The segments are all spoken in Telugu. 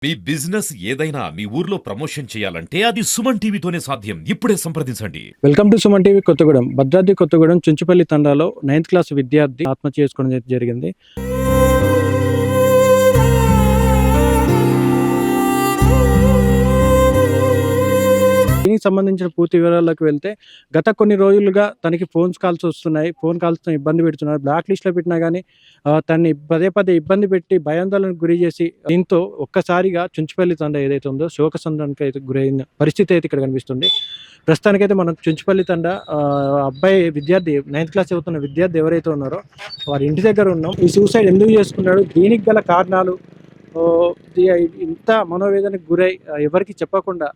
మీ బిజినెస్ ఏదైనా మీ ఊర్లో ప్రమోషన్ చేయాలంటే అది సుమన్ టీవీతోనే సాధ్యం. ఇప్పుడే సంప్రదించండి. Welcome to Suman TV Kothagudem. Bhadradri Kothagudem Chunchupalli తండాలో 9th క్లాస్ విద్యార్థి ఆత్మహత్య చేసుకోవడం జరిగింది. దీనికి సంబంధించిన పూర్తి వివరాల్లోకి వెళ్తే గత కొన్ని రోజులుగా తనకి ఫోన్ కాల్స్ వస్తున్నాయి. ఫోన్ కాల్స్‌తో ఇబ్బంది పెడుతున్నారు. బ్లాక్ లిస్ట్‌లో పెట్టినా గానీ తనని పదే పదే ఇబ్బంది పెట్టి భయాందోళనకు గురి చేసి దీంతో ఒక్కసారిగా చుంచుపల్లి తండా ఏదైతే ఉందో శోకసంద్రానికి అయితే గురైన పరిస్థితి అయితే ఇక్కడ కనిపిస్తుంది. ప్రస్తుతానికైతే మనం చుంచుపల్లి తండా అబ్బాయి విద్యార్థి 9th క్లాస్ చదువుతున్న విద్యార్థి ఎవరైతే ఉన్నారో వారి ఇంటి దగ్గర ఉన్నాం. ఈ సూసైడ్ ఎందుకు చేసుకున్నాడు, దీనికి గల కారణాలు, ఇంత మనోవేదనకు గురై ఎవరికి చెప్పకుండా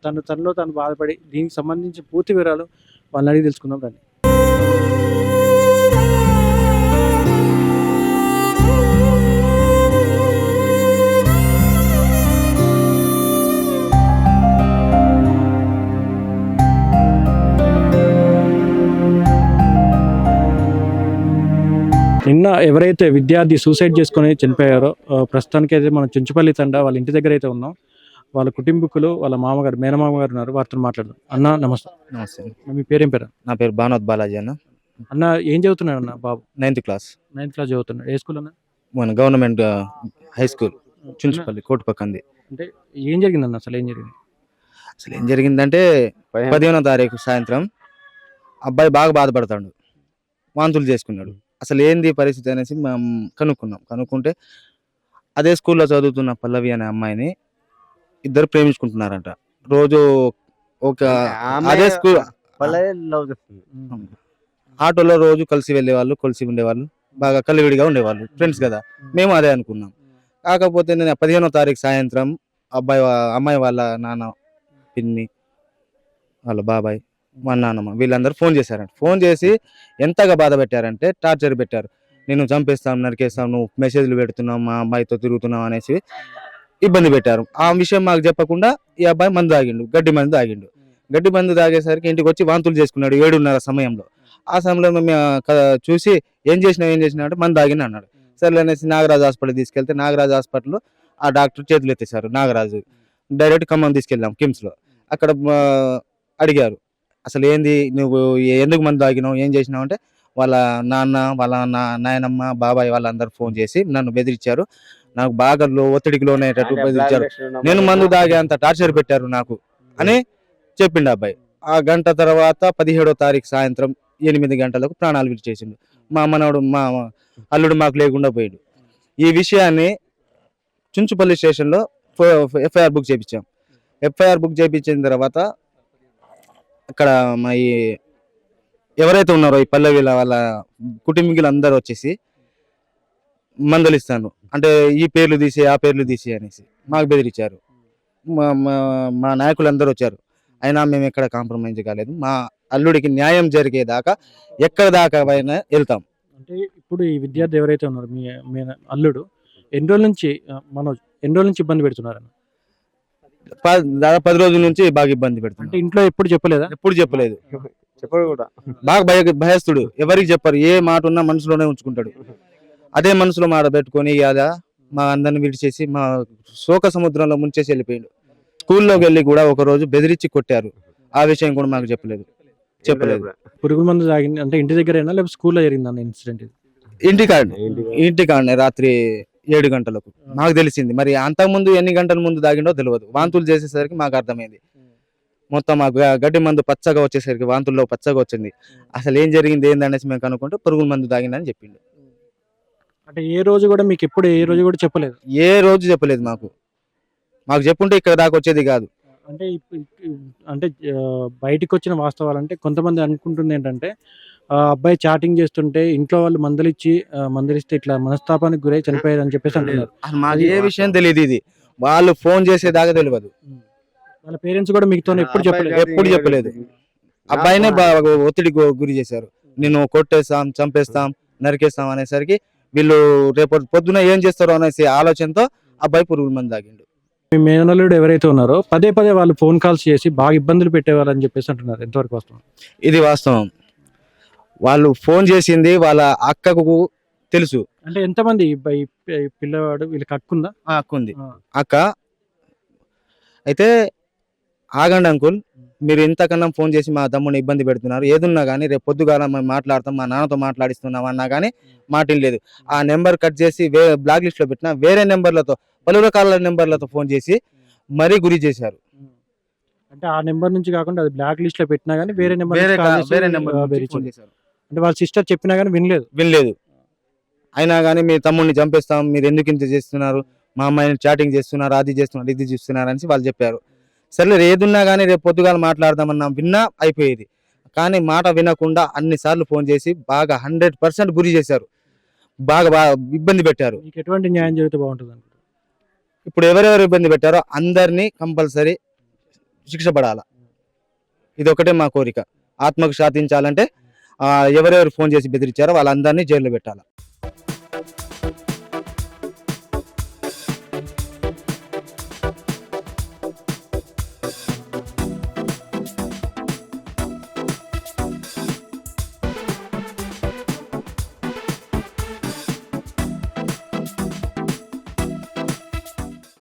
తనలో తాను బాధపడి దీనికి సంబంధించి పూర్తి వివరాలు వాళ్ళని అడిగి తెలుసుకుందాం రండి. నిన్న ఎవరైతే విద్యార్థి సూసైడ్ చేసుకొని చనిపోయారో ప్రస్తుతానికైతే మనం చుంచుపల్లి తండా వాళ్ళ ఇంటి దగ్గర అయితే ఉన్నాం. వాళ్ళ కుటుంబీకులు, వాళ్ళ మామగారు, మేనమామగారు ఉన్నారు. వారితో మాట్లాడదాం. అన్న నమస్తే. నమస్తే. మీ పేరేం పేరు? నా పేరు భానోత్ బాలాజీ అన్న. అన్న ఏం చదువుతున్నాడు అన్న బాబు? 9th క్లాస్ 9th క్లాస్ చదువుతున్నాడు. ఏ స్కూల్ అన్న? మన గవర్నమెంట్ హై స్కూల్ చుంచుపల్లి కోటి పక్కంది. అంటే ఏం జరిగిందన్న, అసలు ఏం జరిగింది? అసలు ఏం జరిగిందంటే 15వ తారీఖు సాయంత్రం అబ్బాయి బాగా బాధపడతాడు, వాంతులు చేసుకున్నాడు. అసలు ఏంది పరిస్థితి అనేసి మేము కనుక్కుంటే అదే స్కూల్లో చదువుతున్న పల్లవి అనే అమ్మాయిని ఇద్దరు ప్రేమించుకుంటున్నారంట. రోజు ఒక అదే స్కూల్ ఆటోలో రోజు కలిసి వెళ్ళేవాళ్ళు, కలిసి ఉండేవాళ్ళు, బాగా కలివిడిగా ఉండేవాళ్ళు, ఫ్రెండ్స్ కదా. మేము అదే అనుకున్నాం. కాకపోతే నేను 15వ తారీఖు సాయంత్రం అమ్మాయి వాళ్ళ నాన్న, పిన్ని, వాళ్ళ బాబాయ్, మా నాన్నమ్మ వీళ్ళందరూ ఫోన్ చేశారంట. ఫోన్ చేసి ఎంతగా బాధ పెట్టారంటే టార్చర్ పెట్టారు. నేను చంపేస్తాం, నరికేస్తాం, నువ్వు మెసేజ్లు పెడుతున్నావు, మా అబ్బాయితో తిరుగుతున్నావు అనేసి ఇబ్బంది పెట్టారు. ఆ విషయం మాకు చెప్పకుండా ఈ అబ్బాయి మందు తాగిండు, గడ్డి మందు తాగేసరికి ఇంటికి వచ్చి వాంతులు చేసుకున్నాడు 7:30 సమయంలో. ఆ సమయంలో మేము చూసి ఏం చేసినావు అంటే మందు తాగిన అన్నాడు. సరే అనేసి నాగరాజు హాస్పిటల్ తీసుకెళ్తే నాగరాజు హాస్పిటల్లో ఆ డాక్టర్ చేతులు ఎత్తేసారు. నాగరాజు డైరెక్ట్ ఖమ్మం తీసుకెళ్ళాం కిమ్స్లో. అక్కడ అడిగారు అసలు ఏంది, నువ్వు ఎందుకు మందు తాగినావు, ఏం చేసినావు అంటే వాళ్ళ నాన్న, వాళ్ళ నాయనమ్మ, బాబాయ్ వాళ్ళందరూ ఫోన్ చేసి నన్ను బెదిరించారు. నాకు బాగా ఒత్తిడికి లోనయ్యేటట్టు బెదిరించారు. నేను మందు తాగే అంత టార్చర్ పెట్టారు నాకు అని చెప్పిండు అబ్బాయి. ఆ గంట తర్వాత 17వ తారీఖు సాయంత్రం 8 గంటలకు ప్రాణాలు విడిచేసిండు. మా మనవడు, మా అల్లుడు మాకు లేకుండా పోయాడు. ఈ విషయాన్ని చుంచుపల్లి స్టేషన్లో ఎఫ్ఐఆర్ బుక్ చేయించాం. ఎఫ్ఐఆర్ బుక్ చేయించిన తర్వాత అక్కడ మా ఎవరైతే ఉన్నారో ఈ పల్లెవీల వాళ్ళ కుటుంబీకులు అందరూ వచ్చేసి మందలిస్తాను అంటే ఈ పేర్లు తీసి ఆ పేర్లు తీసి అనేసి మాకు బెదిరించారు. మా నాయకులు అందరూ వచ్చారు. అయినా మేము ఎక్కడ కాంప్రమైజ్ కాలేదు. మా అల్లుడికి న్యాయం జరిగేదాకా ఎక్కడ దాకా అయినా వెళ్తాం. అంటే ఇప్పుడు ఈ విద్యార్థి ఎవరైతే ఉన్నారో మీ అల్లుడు ఎన్ని రోజుల నుంచి ఇబ్బంది పెడుతున్నారన్న? దాదాపు 10 రోజుల నుంచి బాగా ఇబ్బంది పెడుతుంది. అంటే ఇంట్లో ఎప్పుడు చెప్పలేదా? ఎప్పుడు చెప్పలేదు. చెప్పడు కూడా. బాగా భయస్తుడు. ఎవరికి చెప్పరు. ఏ మాట ఉన్నా మనసులోనే ఉంచుకుంటాడు. అదే మనసులో మాట పెట్టుకొని అలా మా అందరిని విడిచేసి మా శోక సముద్రంలో ముంచేసి వెళ్ళిపోయాడు. స్కూల్లోకి వెళ్ళి కూడా ఒక రోజు బెదిరించి కొట్టారు. ఆ విషయం కూడా మాకు చెప్పలేదు. పురుగుల మందు తాగింది అంటే ఇంటి దగ్గరైనా లేకపోతే స్కూల్లో జరిగిందన్న ఇన్సిడెంట్? ఇంటికాడనే రాత్రి 7 గంటలకు మాకు తెలిసింది. మరి అంతకుముందు ఎన్ని గంటల ముందు తాగిండో తెలియదు. వాంతులు చేసేసరికి మాకు అర్థమైంది. మొత్తం మా గడ్డి మందు పచ్చగా వచ్చేసరికి వాంతుల్లో పచ్చగా వచ్చింది. అసలు ఏం జరిగింది ఏందనేసి మేము కనుక్కుంటే పురుగుల మందు తాగిందని చెప్పిండు. అంటే ఏ రోజు కూడా మీకు ఎప్పుడు ఏ రోజు కూడా చెప్పలేదు? ఏ రోజు చెప్పలేదు. మాకు చెప్పుంటే ఇక్కడ దాకా వచ్చేది కాదు. అంటే బయటకు వచ్చిన వాస్తవాలు అంటే కొంతమంది అనుకుంటుంది ఏంటంటే అబ్బాయి చాటింగ్ చేస్తుంటే ఇంట్లో వాళ్ళు మందలిస్తే ఇట్లా మనస్తాపానికి గురై చనిపోయారు అని చెప్పేసి అంటున్నారు. మాకు ఏ విషయం తెలియదు. ఇది వాళ్ళు ఫోన్ చేసేదాకా తెలియదు. వాళ్ళ పేరెంట్స్ కూడా మీతో ఎప్పుడు చెప్పలేదు. అబ్బాయినే ఒత్తిడి గురి చేశారు. నేను కొట్టేస్తాం, చంపేస్తాం, నరికేస్తాం అనేసరికి వీళ్ళు రేపు పొద్దున ఏం చేస్తారో అనేసి ఆలోచనతో అబ్బాయి పురుగుల మందు తాగిండు. మీ మేనల్లుడు ఎవరైతే ఉన్నారో పదే వాళ్ళు ఫోన్ కాల్స్ చేసి బాగా ఇబ్బందులు పెట్టేవారు అని చెప్పేసి అంటున్నారు. ఎంతవరకు వాస్తవం? ఇది వాస్తవం. వాళ్ళు ఫోన్ చేసింది వాళ్ళ అక్కకు తెలుసు. అంటే ఎంతమంది ఈ పిల్లవాడు వీళ్ళకి హక్కుందా? అక్క ఉంది. అక్క అయితే ఆగండి అంకుల్, మీరు ఇంతకన్నా ఫోన్ చేసి మా తమ్ముడిని ఇబ్బంది పెడుతున్నారు, ఏదున్నా కానీ రేపు పొద్దుగాల మేము మాట్లాడతాం, మా నాన్నతో మాట్లాడిస్తున్నాం అన్నా కానీ మాట లేదు. ఆ నెంబర్ కట్ చేసి బ్లాక్ లిస్ట్ లో పెట్టిన వేరే నెంబర్లతో, పలు రకాల నెంబర్లతో ఫోన్ చేసి మరీ గురి చేశారు. అంటే ఆ నెంబర్ నుంచి కాకుండా అది బ్లాక్ లిస్ట్ లో పెట్టినా కానీ వేరే నెంబర్ వేరే నెంబర్ ఫోన్ చేశారు. అంటే వాళ్ళ సిస్టర్ చెప్పినా కానీ వినలేదు. అయినా కానీ మీ తమ్ముడిని చంపేస్తాం, మీరు ఎందుకు ఇంత చేస్తున్నారు, మా అమ్మాయిని చాటింగ్ చేస్తున్నారు, అది చేస్తున్నారు, ఇది చేస్తున్నారు అని వాళ్ళు చెప్పారు. సర్లే ఏదున్నా కానీ రేపు పొద్దుగాల మాట్లాడదామన్నా విన్నా అయిపోయేది. కానీ మాట వినకుండా అన్నిసార్లు ఫోన్ చేసి బాగా 100% గురి చేశారు, బాగా ఇబ్బంది పెట్టారు. మీకు ఎటువంటి న్యాయం జరిగితే బాగుంటుంది అనుకుంటున్నారు? ఇప్పుడు ఎవరెవరు ఇబ్బంది పెట్టారో అందరినీ కంపల్సరీ శిక్ష పడాల. ఇది ఒకటే మా కోరిక. ఆత్మకు శాంతించాలంటే ఎవరెవరు ఫోన్ చేసి బెదిరించారో వాళ్ళందరినీ జైల్లో పెట్టాలి.